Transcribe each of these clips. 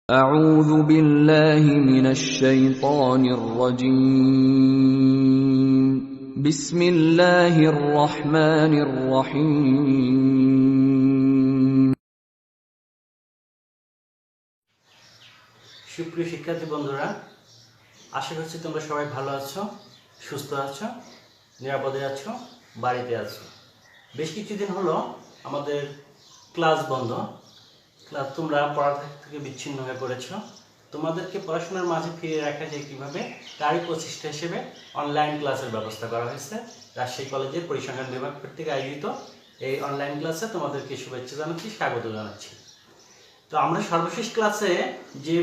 أعوذ بالله من الشيطان الرجيم بسم الله الرحمن الرحيم সুপ্রিয় শিক্ষার্থী বন্ধুরা, আশা করছি তোমরা সবাই ভালো আছো, সুস্থ আছো, নিরাপদে আছো, বাড়িতে আছো। বেশ কিছুদিন হলো আমাদের ক্লাস বন্ধ। তোমরা পড়া থেকে বিচ্ছিন্ন হয়ে পড়েছো। তোমাদেরকে পড়াশোনার মাঝে ফিরে রাখা যায় কিভাবে, তারই প্রচেষ্টা হিসেবে অনলাইন ক্লাসের ব্যবস্থা করা হয়েছে। রাজশাহী কলেজের পরিসংখ্যান বিভাগ কর্তৃক আয়োজিত এই অনলাইন ক্লাসে তোমাদেরকে শুভেচ্ছা জানাচ্ছি, স্বাগত জানাচ্ছি। তো আমরা সর্বশেষ ক্লাসে যে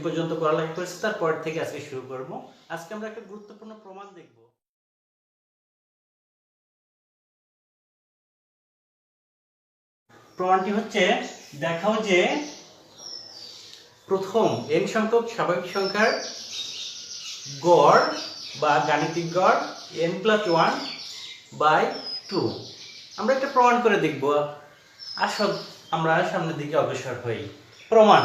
পর্যন্ত পড়ালেখা করেছি তার পর থেকে আজকে শুরু করব। আজকে আমরা একটা গুরুত্বপূর্ণ প্রমাণ দেখব। প্রমাণটি হচ্ছে, দেখাও যে প্রথম n সংখ্যক স্বাভাবিক সংখ্যার গড় বা গাণিতিক গড় n+1/2। আমরা একটা প্রমাণ করে দেখব। আসল আমরা সামনের দিকে অগ্রসর হই। প্রমাণ: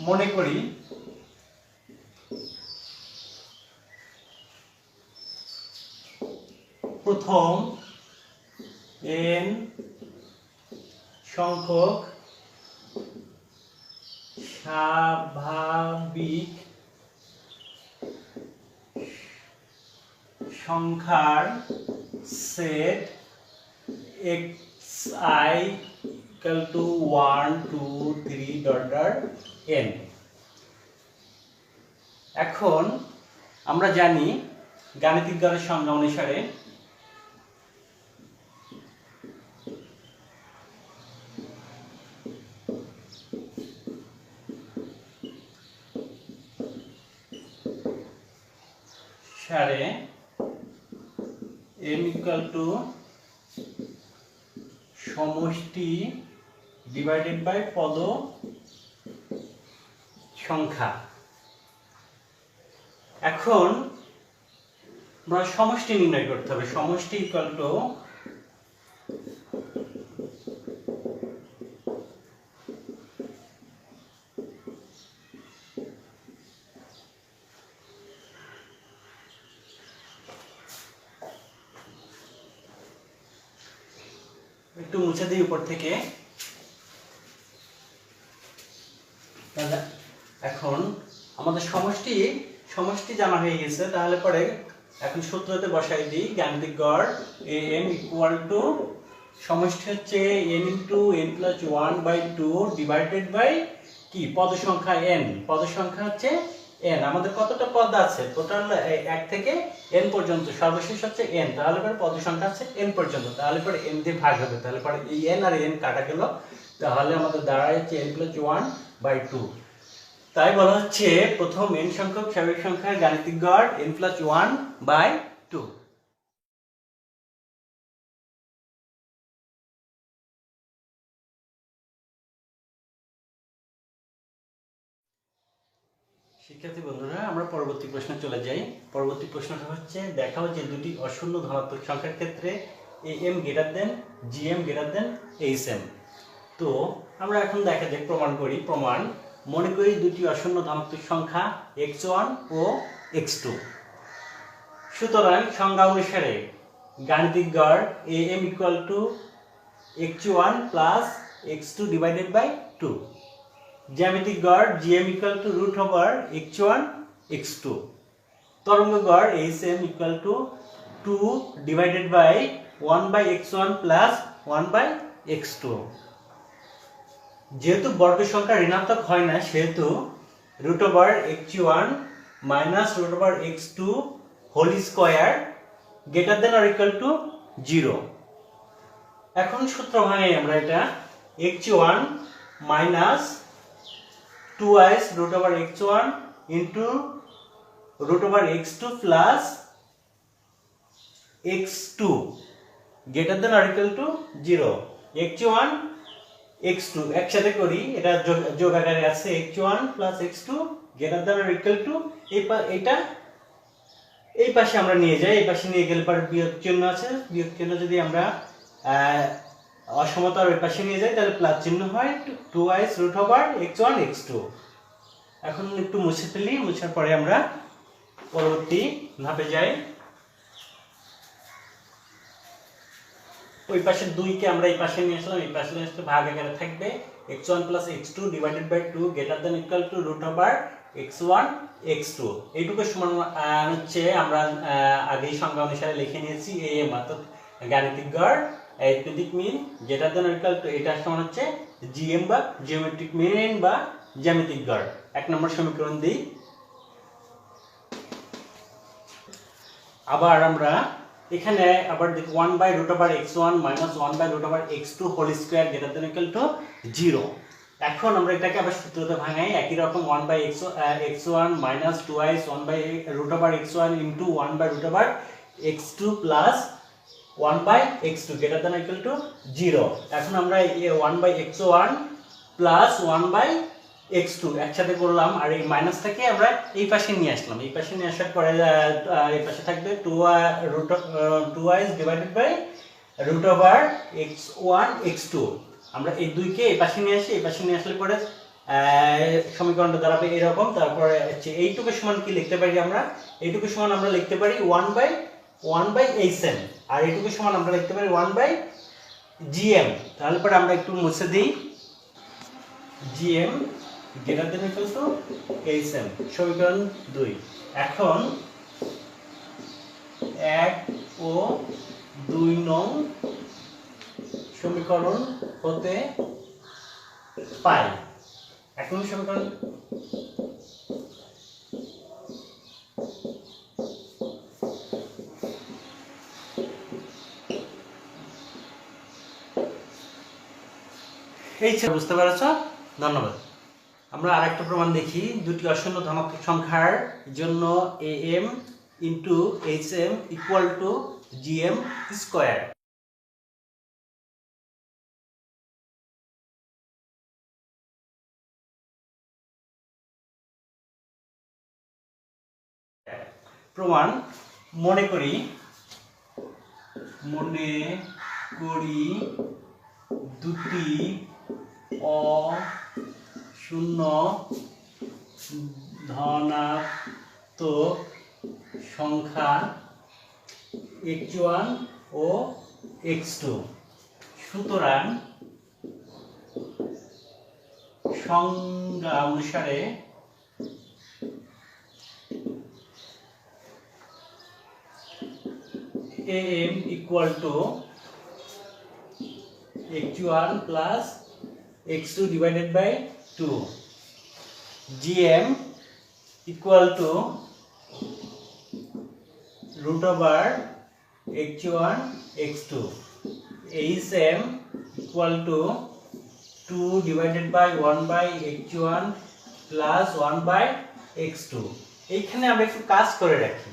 মনে করি প্রথম n সংখ্যক স্বাভাবিক সংখ্যার সেট xi = 1 2 3 n। এখন আমরা জানি গাণিতিক গড়ের সংজ্ঞা অনুসারে m = সমষ্টি ডিভাইডেড বাই পদ সংখ্যা। এখন আমরা সমষ্টি নির্ণয় করতে হবে। সমষ্টি একটু মুছে দিই উপর থেকে। এখন আমাদের সমষ্টি জানা হয়ে গেছে, তাহলে পরে এখন সূত্রতে বসাই দিই। গাণিতিক গড় am = সমষ্টি হচ্ছে n × n+1/2 ডিভাইডেড বাই কি পদ সংখ্যা n। পদ সংখ্যা হচ্ছে n। আমাদের কতটা পদ আছে? টোটাল 1 থেকে n পর্যন্ত, সর্বশেষ হচ্ছে n। তাহলে পরে পদ সংখ্যা আছে n পর্যন্ত, তাহলে পরে n দিয়ে ভাগ হবে। তাহলে পরে এই n আর n কাটা গেল, তাহলে আমাদের দাঁড়ায় হচ্ছে n+1/2। তাই বলা হচ্ছে প্রথম n সংখ্যক স্বাভাবিক সংখ্যার গাণিতিক গড় n+1/2। শিক্ষার্থী বন্ধুরা, আমরা পরবর্তী প্রশ্নে চলে যাই। পরবর্তী প্রশ্নটা হচ্ছে, দেখাও যে দুটি অশূন্য ধনাত্মক সংখ্যার ক্ষেত্রে am > gm > hm। তো আমরা এখন দেখা যাক, প্রমাণ করি। প্রমাণ: মনে করি দুটি অশূন্য ধনাত্মক সংখ্যা x1 ও x2। সুতরাং সংজ্ঞা অনুসারে গাণিতিক গড় am = x1 + x2 / 2। জ্যামিতিক গড় gm = √x1 x2। তরঙ্গ গড় hm = 2 / 1/x1 + 1/x2। যেহেতু বর্গ সংখ্যা ঋণাত্মক হয় না, সেহেতু √x1 - √x2 হোল স্কয়ার > 0। এখন সূত্র ভাঙাই আমরা এটা। x1 - 2x √x1 √x2 + x2 > 0। x1 x2 একসাথে করি, এটা যোগ আকারে আছে। x1 + x2 > এটা এই পাশে আমরা নিয়ে যাই। এই পাশে নিয়ে গেলে পর বিয়োগ চিহ্ন আছে, বিয়োগ চিহ্ন যদি আমরা অসমতার ওই পাশে নিয়ে যাই তাহলে প্লাস চিহ্ন হয় 2i √x1 x2। এখন একটু মুছে ফেলি, মুছার পরে আমরা পরবর্তী ধাপে যাই। ওই পাশের 2 কে আমরা এই পাশে নিয়ে আসলাম, এই পাশে নিয়ে আসলে ভাগ আকারে থাকবে x1 + x2 / 2 > x1 x2। এইটুকু সমান হচ্ছে আমরা আগেই সংজ্ঞা অনুসারে লিখে নিয়েছি am অর্থাৎ গাণিতিক গড়, অ্যারিথমেটিক মিন এটা সমান হচ্ছে gm বা জিওমেট্রিক মিন বা জ্যামিতিক গড়। 1 নম্বর সমীকরণ দিই। আবার আমরা এখানে আবার দেখি 1/√x1 - 1/√x2 হোল স্কয়ার > 0। এখন আমরা এটাকে আবার সূত্রতে ভাঙাই একই রকম 1/x1 - 2i 1/√x1 * 1/√x2 plus 1/x2 > 0। এখন আমরা এই 1/x1 প্লাস 1/x2 একসাথে করলাম, আর এই মাইনাসটাকে আমরা এই পাশে নিয়ে আসলাম। এই পাশে নিয়ে আসার পরে এই পাশে থাকবে 2i √x1 x2। আমরা এই 2 কে এই পাশে নিয়ে আসি, এই পাশে নিয়ে আসলে পরে সমীকরণটা দাঁড়াবে এরকম। তারপরে এইটুকু সমান কি লিখতে পারি আমরা? এইটুকু সমান আমরা লিখতে পারি 1/1/hn, আর এইটুকু সমান আমরা লিখতে পারি 1/gm। তাহলে পরে আমরা একটু মুছে দিই। gm > hn সমীকরণ 2। এখন 1 ও 2 নং সমীকরণ হতে পাই। এখন সমীকরণ এই বুঝতে পেরেছো? ধন্যবাদ। আমরা আরেকটা প্রমাণ দেখি। দুটি অশূন্য ধনাত্মক সংখ্যার জন্য am * hm = gm স্কয়ার। প্রমাণ মনে করি দুটি অশূন্য ধনাত্মক সংখ্যা x1 ও x2। সুতরাং সংজ্ঞা অনুসারে am = x1 + x2 / 2, gm = √x1 x2, hm = 2 / 1/x1 + 1/x2। এইখানে আমরা একটু কাজ করে রাখি,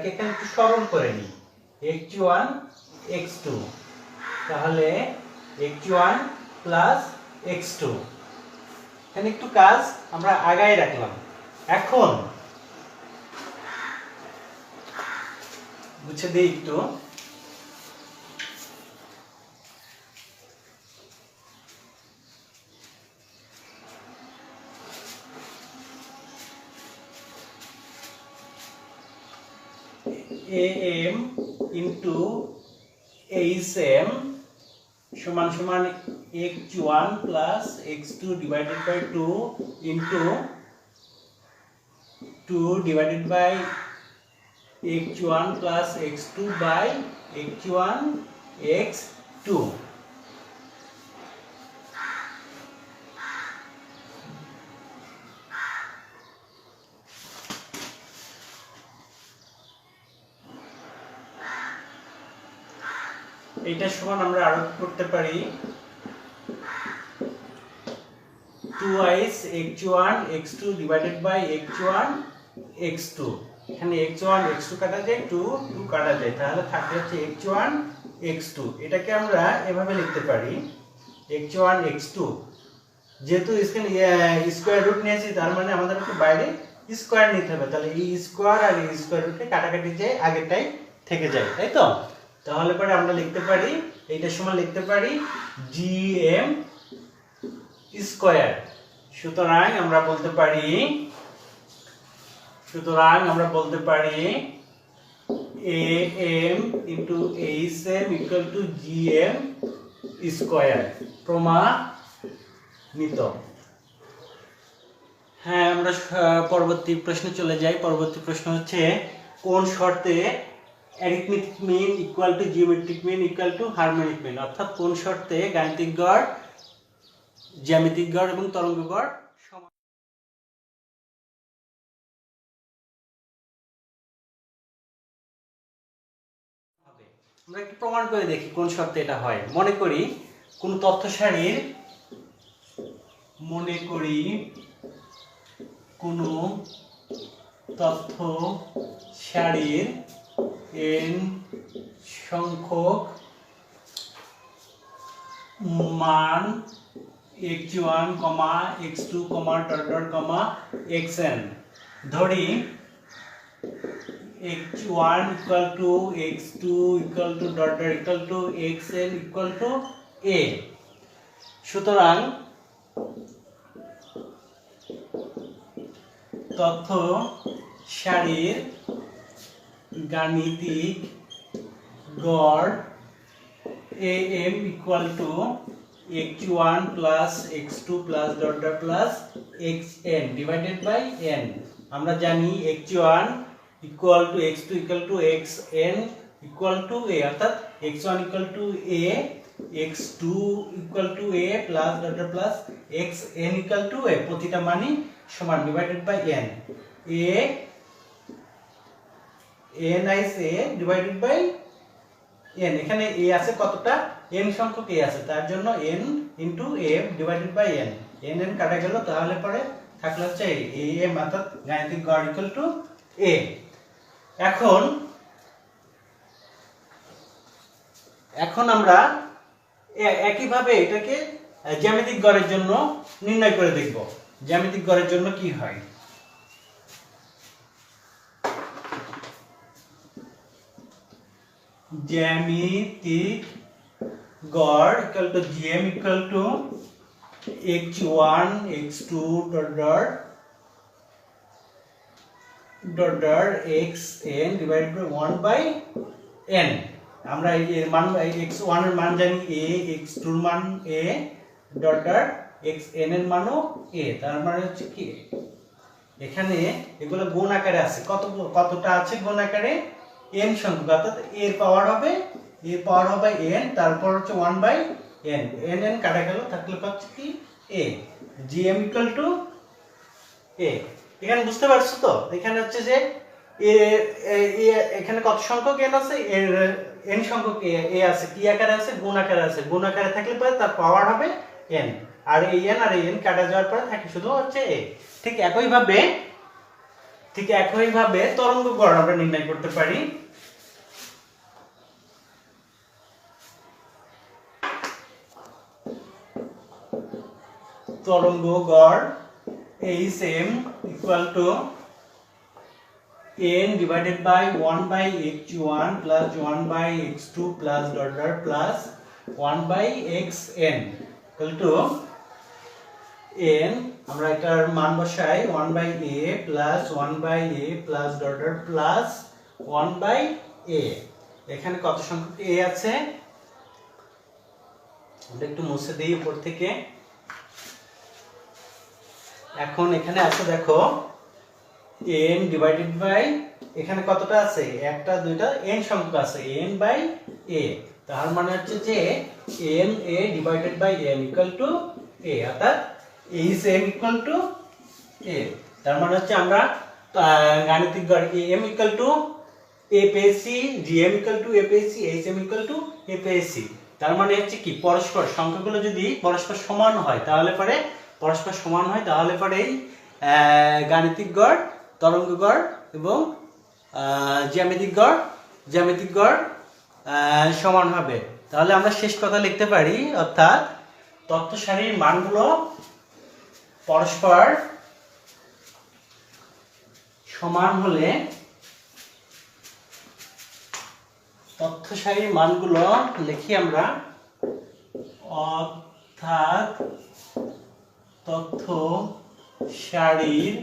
এখানে একটু সরল করে নিই x1 x2। তাহলে x1 + x2, এখানে একটু কাজ আমরা আগায় রাখলাম। এখন মুছে দিই একটু। am * hm সমান সমান x1 + x2 / 2 into 2 / x1 + x2 by x1 x2। এইটা সমান আমরা আরো করতে পারি 2i x1 x2 / x1 x2। এখানে x1 x2 কাটা যায়, 2 কাটা যায়, তাহলে থাকে হচ্ছে x1 x2। এটাকে আমরা এভাবে লিখতে পারি x1 x2, যেহেতু এখানে স্কয়ার রুট নিয়েছি তার মানে আমাদের একটু বাইরে স্কয়ার নিতে হবে, তাহলে এই স্কয়ার আর এই স্কয়ার রুটে কাটাকাটি যায়, আগেরটাই থেকে যায়, তাই তো? তাহলে পরে আমরা লিখতে পারি এইটার সমান লিখতে পারি gm স্কয়ার। সুতরাং আমরা বলতে পারি am into hm equal to gm square প্রমাণিত। হ্যাঁ, আমরা পরবর্তী প্রশ্নে চলে যাই। পরবর্তী প্রশ্ন হচ্ছে কোন শর্তে arithmetic mean equal to geometric mean equal to harmonic mean, অর্থাৎ কোন শর্তে গাণিতিক গড়, জ্যামিতিক গড় এবং তরঙ্গ গড় সমান হবে। আমরা একটু প্রমাণ করে দেখি কোন শর্তে এটা হয়। মনে করি কোন তথ্য সারির n সংখ্যক মান x1, x2, xn ধরি x1 equal to x2 equal to xn equal to a। সুতরাং তথ্য সারির গাণিতিক গড় am equal to x1 plus x2 plus xn divided by n। আমরা জানি x1 equal to x2 equal to xn equal to a, অর্থাৎ x1 equal to a, x2 equal to a plus xn equal to a, প্রতিটা মানই সমান divided by n। n is a divided by n, এখানে a আছে কতটা, n সংখ্যক a আছে, তার জন্য n into a divided by n, n কাটা গেল, তাহলে পরে থাকলো হচ্ছে am, অর্থাৎ গাণিতিক গড় equal to a। এখন আমরা একইভাবে এটাকে জ্যামিতিক গড়ের জন্য নির্ণয় করে দেখব। জ্যামিতিক গড়ের জন্য কি হয়, জ্যামিতিক গড় equal to gm equal to x1 x2 xn divided by 1 by n। আমরা এর মান x1 এর মান জানি a, x2 এর মান a, xn এর মানও a, তার মানে হচ্ছে কি এখানে এগুলো গুণ আকারে আছে, কতটা আছে গুণ আকারে, n সংখ্যক, অর্থাৎ এর পাওয়ার হবে n, তারপর হচ্ছে 1 by n, n কাটা গেল, থাকলে পাচ্ছি কি a, gm equal to a। এখানে বুঝতে পারছো তো, এখানে হচ্ছে যে এখানে কত সংখ্যক n আছে, এর n সংখ্যক a আছে, কি আকারে আছে, গুণ আকারে আছে, গুণ আকারে থাকলে পরে তার পাওয়ার হবে n, আর এই n আর এই n কাটা যাওয়ার পরে থাকে শুধু হচ্ছে a। ঠিক একইভাবে তরঙ্গ গড় আমরা নির্ণয় করতে পারি। তরঙ্গ গড় hm equal to n divided by 1 by x1 plus 1 by x2 plus 1 by xn equal to n, আমরা এটার মান বসাই 1 by a plus 1 by a plus 1 by a। এখানে কত সংখ্যক a আছে, আমরা একটু মুছে দেই উপর থেকে। এখন এখানে আছে দেখো n divided by, এখানে কতটা আছে, একটা দুইটা n সংখ্যক আছে, n by a, তার মানে হচ্ছে যে n a divided by n equal to a, অর্থাৎ m equal to a, তার মানে হচ্ছে আমরা গাণিতিক গড় am equal to a পেয়েছি, gm equal to a পেয়েছি, hm equal to a পেয়েছি। তার মানে হচ্ছে কি পরস্পর সংখ্যাগুলো যদি পরস্পর সমান হয় তাহলে পরে গাণিতিক গড়, তরঙ্গ গড় এবং জ্যামিতিক গড় সমান হবে। তাহলে আমরা শেষ কথা লিখতে পারি, অর্থাৎ তথ্য সারির মানগুলো পরস্পর সমান হলে তথ্য সারির মানগুলো লিখি আমরা, অর্থাৎ তথ্য সারির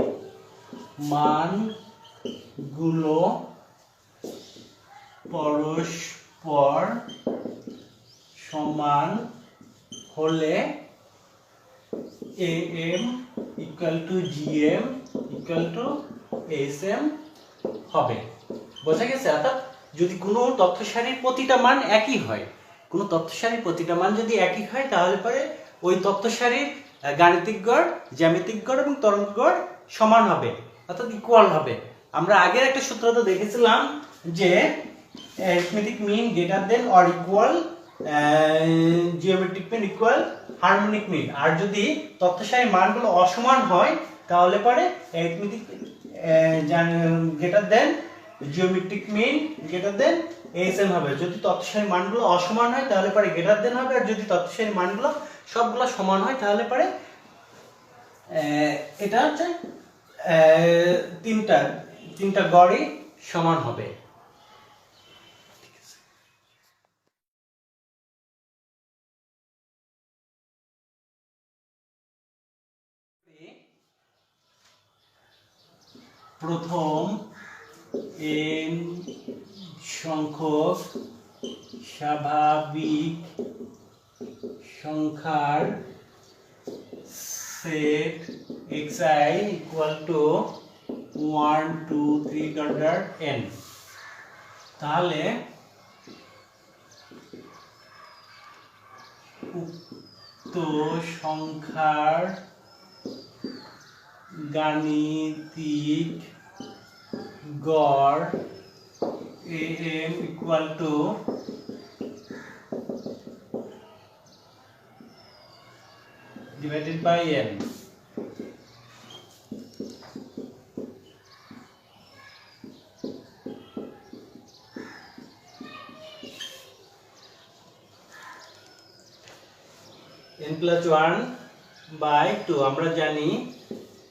মানগুলো পরস্পর সমান হলে AM equal to GM equal to SM হবে। বোঝা গেছে? অর্থাৎ যদি কোনো তথ্য সারির প্রতিটা মান একই হয়, কোনো তথ্য সারির প্রতিটা মান যদি একই হয় তাহলে পরে ওই তথ্য সারির গাণিতিক গড়, জ্যামিতিক গড় এবং তরঙ্গ গড় সমান হবে, অর্থাৎ ইকুয়াল হবে। আমরা আগের একটা সূত্র তো দেখেছিলাম যে arithmetic mean greater than or equal geometric mean equal harmonic mean. আর যদি তথ্য সারির মানগুলো অসমান হয় তাহলে পরে arithmetic greater than geometric mean greater than SM হবে। যদি তথ্য সারির মানগুলো অসমান হয় তাহলে পরে গ্রেটার দেন হবে, আর যদি তথ্য সারির মানগুলো সবগুলো সমান হয় তাহলে পরে এটা হচ্ছে তিনটা গড়ই সমান হবে। প্রথম n সংখ্যক স্বাভাবিক সংখ্যার set xi equal to 1 2 3 order n। তাহলে উক্ত সংখ্যার গাণিতিক গড় AM equal to divided by n। n plus 1 by 2 আমরা জানি,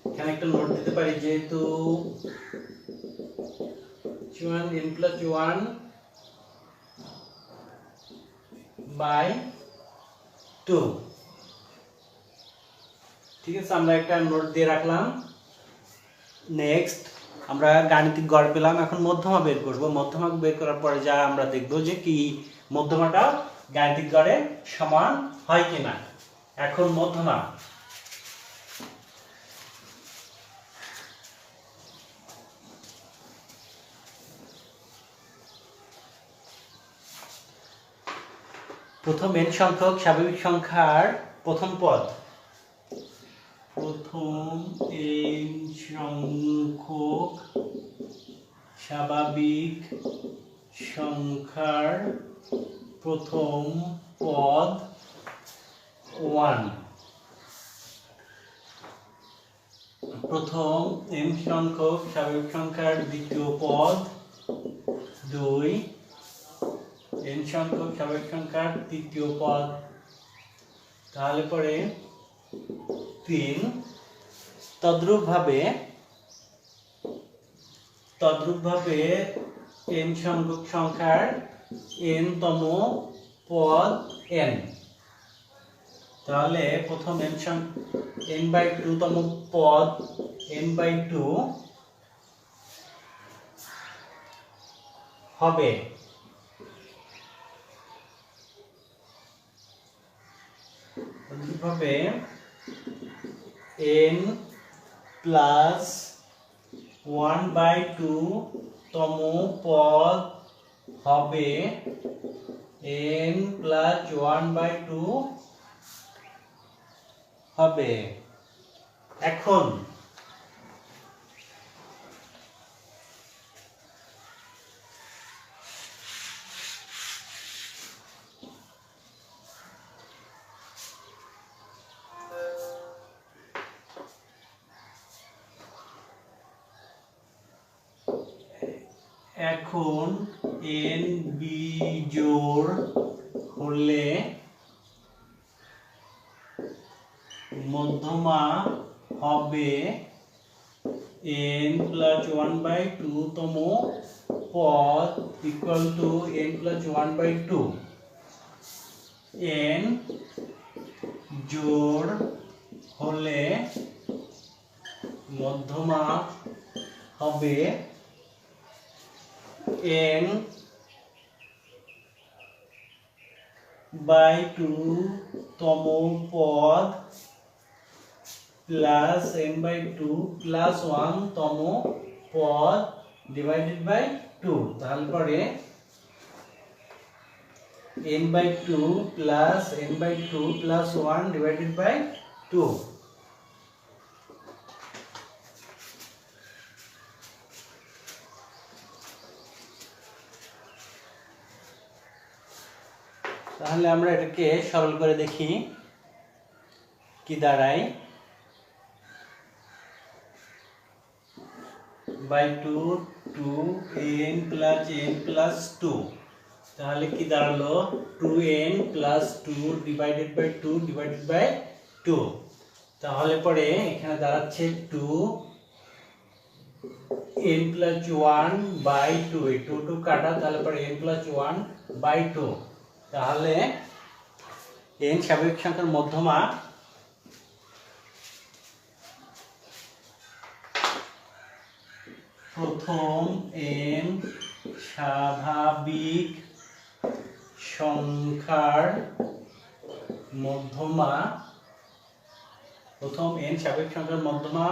এখানে একটা নোট দিতে পারি, যেহেতু n plus 1 by 2, ঠিক আছে, আমরা একটা নোট দিয়ে রাখলাম। নেক্সট আমরা গাণিতিক গড় পেলাম, এখন মধ্যমা বের করব। মধ্যমা বের করার পরে যা আমরা দেখব যে কি মধ্যমাটা গাণিতিক গড়ের সমান হয় কিনা। এখন মধ্যমা, প্রথম n সংখ্যক স্বাভাবিক সংখ্যার প্রথম পদ, প্রথম n সংখ্যক স্বাভাবিক সংখ্যার প্রথম পদ 1, প্রথম n সংখ্যক স্বাভাবিক সংখ্যার দ্বিতীয় পদ 2, n সংখ্যক স্বাভাবিক সংখ্যার তৃতীয় পদ, তাহলে পরে 3। তদ্রূপভাবে n সংখ্যক সংখ্যার n তম পদ n, তাহলে প্রথম n/2 তম পদ n/2 হবে ভাবে n plus 1/2 তম পদ হবে n plus 1/2 হবে। এখন n বিজোড় হলে মধ্যমা হবে n plus 1/2 তম পদ equal to n plus 1/2 n জোড় হলে মধ্যমা হবে n/2 তম পদ প্লাস n/2 প্লাস 1 তম পদ ডিভাইডেড বাই 2 তাহলে পরে n/2 plus n/2 plus 1 divided by 2। তাহলে আমরা এটাকে সরল করে দেখি কি দাঁড়ায়। বাই 2 2n plus 2 তাহলে কি দাঁড়ালো 2n plus 2 divided by 2 divided by 2। তাহলে পরে এখানে দাঁড়াচ্ছে 2n plus 1 বাই 2 এই 2 2 কাটা তাহলে পরে n plus 1 বাই 2। তাহলে n স্বাভাবিক সংখ্যার মধ্যমা প্রথম n স্বাভাবিক সংখ্যার মধ্যমা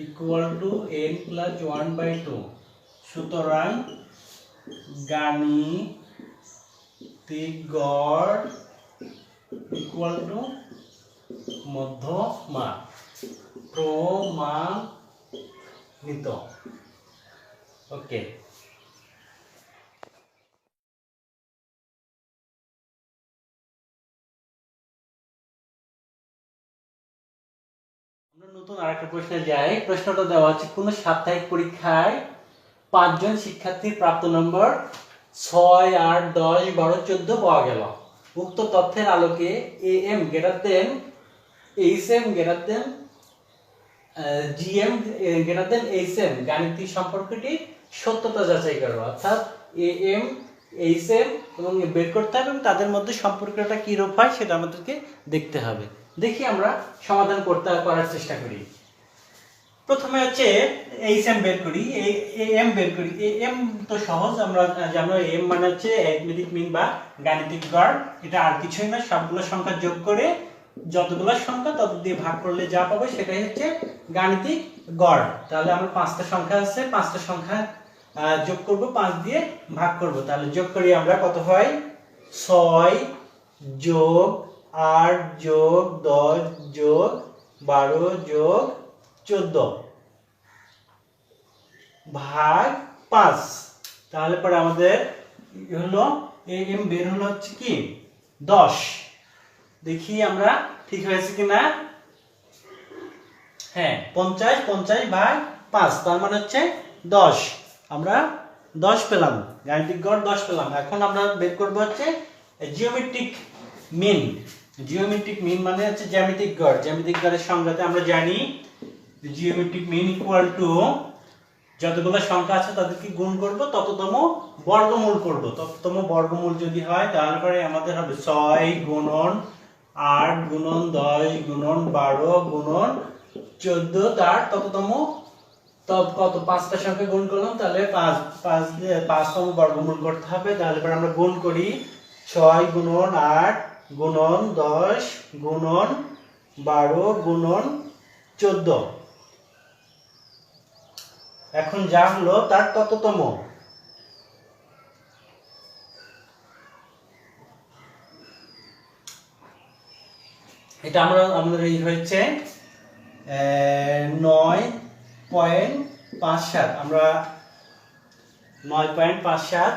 ইকুয়াল টু n plus 1/2। সুতরাং গাণিতিক গড় ইকুয়াল টু মধ্যমা প্রমাণিত। ওকে, আমরা নতুন আরেকটা প্রশ্নে যাই। প্রশ্নটা দেওয়া আছে কোন সাপ্তাহিক পরীক্ষায় 5 জন শিক্ষার্থীর প্রাপ্ত নম্বর 6 8 10 12 14 পাওয়া গেল। উক্ত তথ্যের আলোকে am greater than hm greater than gm greater than hm গাণিতিক সম্পর্কটি সত্যতা যাচাই করো। অর্থাৎ am hm এবং বের করতে হবে এবং তাদের মধ্যে সম্পর্কটা কি রূপ হয় সেটা আমাদেরকে দেখতে হবে। দেখি আমরা সমাধান করার চেষ্টা করি। প্রথমে হচ্ছে hm বের করি, am বের করি। am তো সহজ, আমরা জানো am মানে হচ্ছে অ্যারিথমেটিক মিন বা গাণিতিক গড়। এটা আর কিছুই না, সবগুলো সংখ্যা যোগ করে যতগুলো সংখ্যা তত দিয়ে ভাগ করলে যা পাবো সেটাই হচ্ছে গাণিতিক গড়। তাহলে আমরা 5টা সংখ্যা আছে, 5টা সংখ্যা যোগ করব, 5 দিয়ে ভাগ করব। তাহলে যোগ করি আমরা, কত হয় 6 যোগ 8 যোগ 10 যোগ 12 যোগ 14 ভাগ 5। তাহলে পরে আমাদের হলো am বের হলো হচ্ছে কি 10। দেখি আমরা ঠিক হয়েছে কিনা। হ্যাঁ, 50 ভাগ 5 তার মানে হচ্ছে 10। আমরা 10 পেলাম, গাণিতিক গড় 10 পেলাম। এখন আমরা বের করব হচ্ছে জিওমেট্রিক মিন। জিওমেট্রিক মিন মানে হচ্ছে জ্যামিতিক গড়। জ্যামিতিক গড়ের সংজ্ঞাতে আমরা জানি জিওমেট্রিক মিন ইকুয়াল টু যতগুলো সংখ্যা আছে তাদেরকে গুণ করব, তততম বর্গমূল করব। তততম বর্গমূল যদি হয় তাহলে পরে আমাদের হবে 6 গুণন 8 গুণন 10 গুণন 12 গুণন 14 তার তততম কত 5টা সংখ্যা গুণ করলাম, তাহলে 5তম বর্গমূল করতে হবে। তাহলে পরে আমরা গুণ করি 6 গুণন 8 গুণন 10 গুণন 12 গুণন 14। এখন যা হলো তার তততম। এটা আমাদের এই হচ্ছে 9.57। আমরা 9.57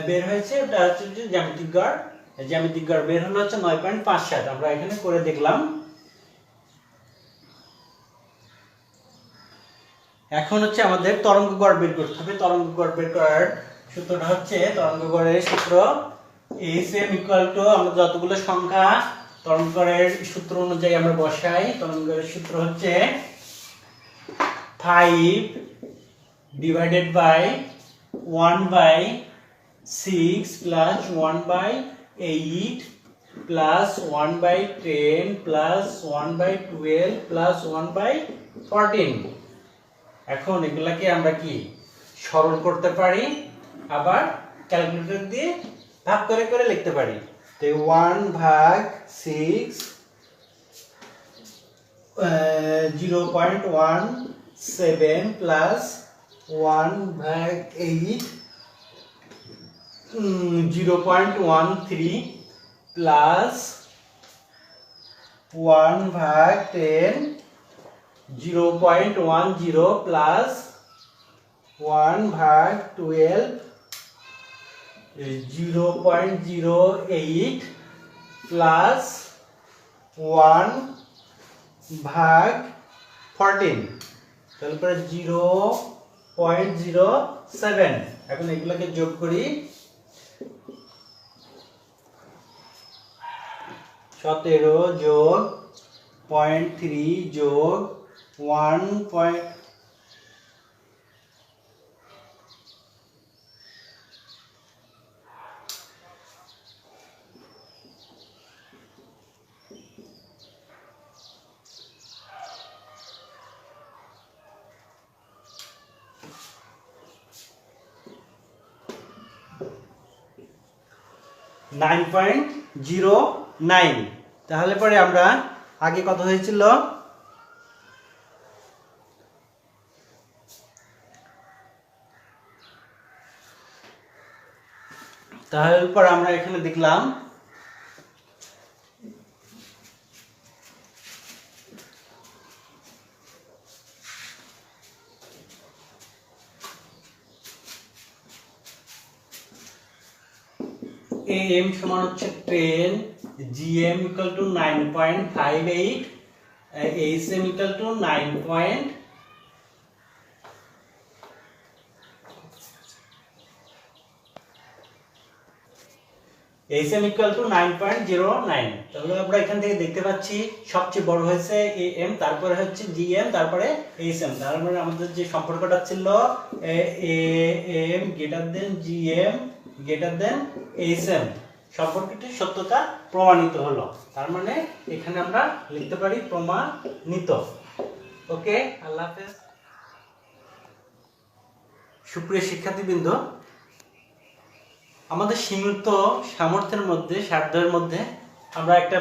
বের হয়েছে। এটা হচ্ছে জ্যামিতিক গড়। জ্যামিতিক গড় বের হলো হচ্ছে 9.57। আমরা এখানে করে দেখলাম। এখন হচ্ছে আমাদের তরঙ্গ গড় বের করতে হবে। তরঙ্গ গড় বের করার সূত্রটা হচ্ছে, তরঙ্গ গড়ের সূত্র hm ইকুয়াল টু, আমরা যতগুলো সংখ্যা তরঙ্গ গড়ের সূত্র অনুযায়ী আমরা বসাই। তরঙ্গ গড়ের সূত্র হচ্ছে 5 divided by 1/6 plus 1/8 plus 1/10 plus 1/12 plus 1/14। এখন এগুলাকে আমরা কি সরল করতে পারি, আবার ক্যালকুলেটর দিয়ে ভাগ করে করে লিখতে পারি। তো 1/6 0.17 plus 1/8 0.13 plus 1/10 0.10 plus 1/12 0.08 plus 1/14, তারপরে 0.07। এখন এগুলোকে যোগ করি, 17 যোগ 0.3 যোগ 1. 9.09। তাহলে পরে আমরা আগে কত হয়েছিল, তাহলে পর আমরা এখানে দেখলাম AM সমান হচ্ছে 10, GM equal to 9.58, HM equal to 9. HM equal to 9.09। তাহলে আমরা এখান থেকে দেখতে পাচ্ছি সবচেয়ে বড় হয়েছে AM, তারপরে হচ্ছে GM, তারপরে HM। তার মানে আমাদের যে সম্পর্কটা ছিল AM greater than GM greater than HM, সম্পর্কটির সত্যতা প্রমাণিত হলো। তার মানে এখানে আমরা লিখতে পারি প্রমাণিত। ওকে, আল্লাহ হাফেজ। সুপ্রিয় শিক্ষার্থীবৃন্দ, আমাদের সীমিত সামর্থ্যের মধ্যে, সাধ্যের মধ্যে আমরা একটা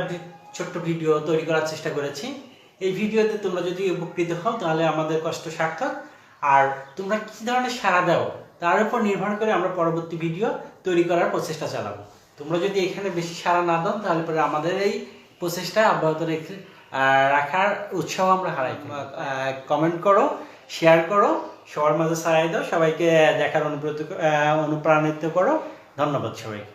ছোট্ট ভিডিও তৈরি করার চেষ্টা করেছি। এই ভিডিওতে তোমরা যদি উপকৃত হও তাহলে আমাদের কষ্ট সার্থক। আর তোমরা কি ধরনের সাড়া দাও তার উপর নির্ভর করে আমরা পরবর্তী ভিডিও তৈরি করার প্রচেষ্টা চালাবো। তোমরা যদি এখানে বেশি সাড়া না দাও তাহলে পরে আমাদের এই প্রচেষ্টা অব্যাহত রাখার উৎসাহ আমরা হারাই। কমেন্ট করো, শেয়ার করো, সবার মাঝে ছড়াই দাও, সবাইকে দেখার অনুপ্রাণিত করো। ধন্যবাদ সবাইকে।